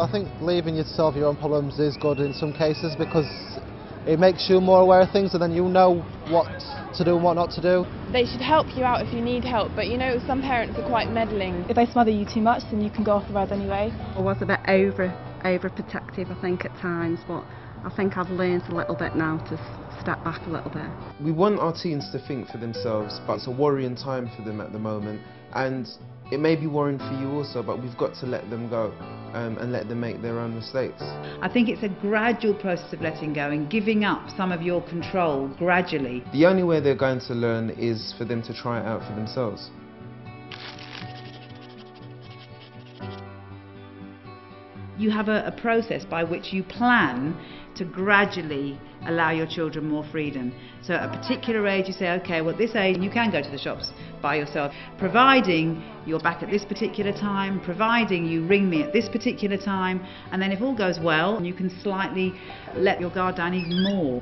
I think leaving you to solve your own problems is good in some cases because it makes you more aware of things and then you know what to do and what not to do. They should help you out if you need help, but you know some parents are quite meddling. If they smother you too much then you can go off the rails anyway. I was a bit overprotective I think at times, but I think I've learned a little bit now to step back a little bit. We want our teens to think for themselves, but it's a worrying time for them at the moment, and it may be worrying for you also, but we've got to let them go and let them make their own mistakes. I think it's a gradual process of letting go and giving up some of your control gradually. The only way they're going to learn is for them to try it out for themselves. You have a process by which you plan to gradually allow your children more freedom. So at a particular age you say, okay, well at this age you can go to the shops by yourself, providing you're back at this particular time, providing you ring me at this particular time, and then if all goes well you can slightly let your guard down even more.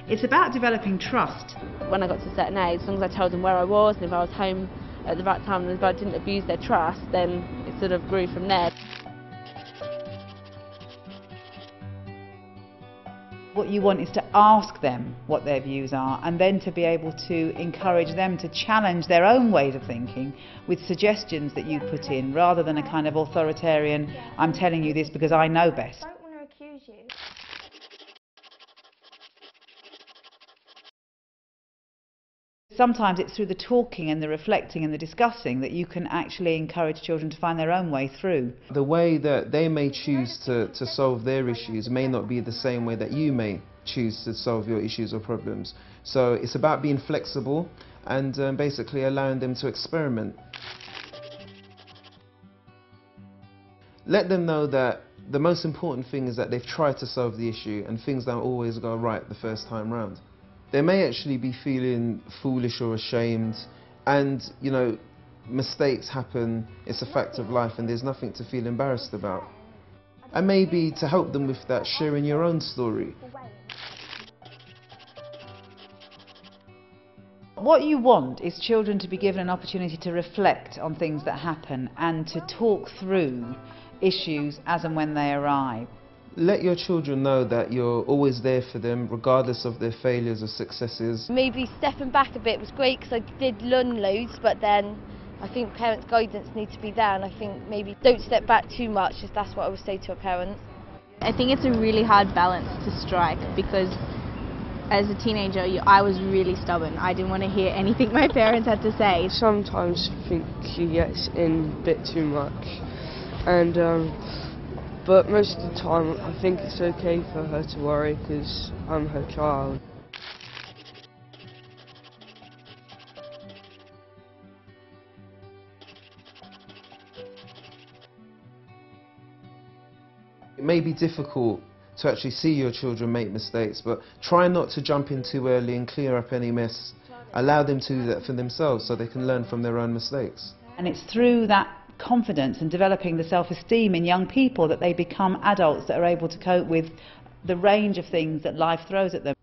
It's about developing trust. When I got to a certain age, as long as I told them where I was and if I was home at the right time and if I didn't abuse their trust, then it sort of grew from there. What you want is to ask them what their views are and then to be able to encourage them to challenge their own ways of thinking with suggestions that you put in, rather than a kind of authoritarian, I'm telling you this because I know best. I don't want to accuse you. Sometimes it's through the talking and the reflecting and the discussing that you can actually encourage children to find their own way through. The way that they may choose to solve their issues may not be the same way that you may choose to solve your issues or problems. So it's about being flexible and basically allowing them to experiment. Let them know that the most important thing is that they've tried to solve the issue and things don't always go right the first time round. They may actually be feeling foolish or ashamed, and you know, mistakes happen, it's a fact of life and there's nothing to feel embarrassed about. And maybe to help them with that, sharing your own story. What you want is children to be given an opportunity to reflect on things that happen and to talk through issues as and when they arrive. Let your children know that you're always there for them, regardless of their failures or successes. Maybe stepping back a bit was great because I did learn loads, but then I think parents' guidance needs to be there, and I think maybe don't step back too much, if that's what I would say to a parent. I think it's a really hard balance to strike because as a teenager I was really stubborn. I didn't want to hear anything my parents had to say. Sometimes I think she gets in a bit too much, and but most of the time I think it's okay for her to worry because I'm her child. It may be difficult to actually see your children make mistakes, but try not to jump in too early and clear up any mess. Allow them to do that for themselves so they can learn from their own mistakes. And it's through that confidence and developing the self-esteem in young people that they become adults that are able to cope with the range of things that life throws at them.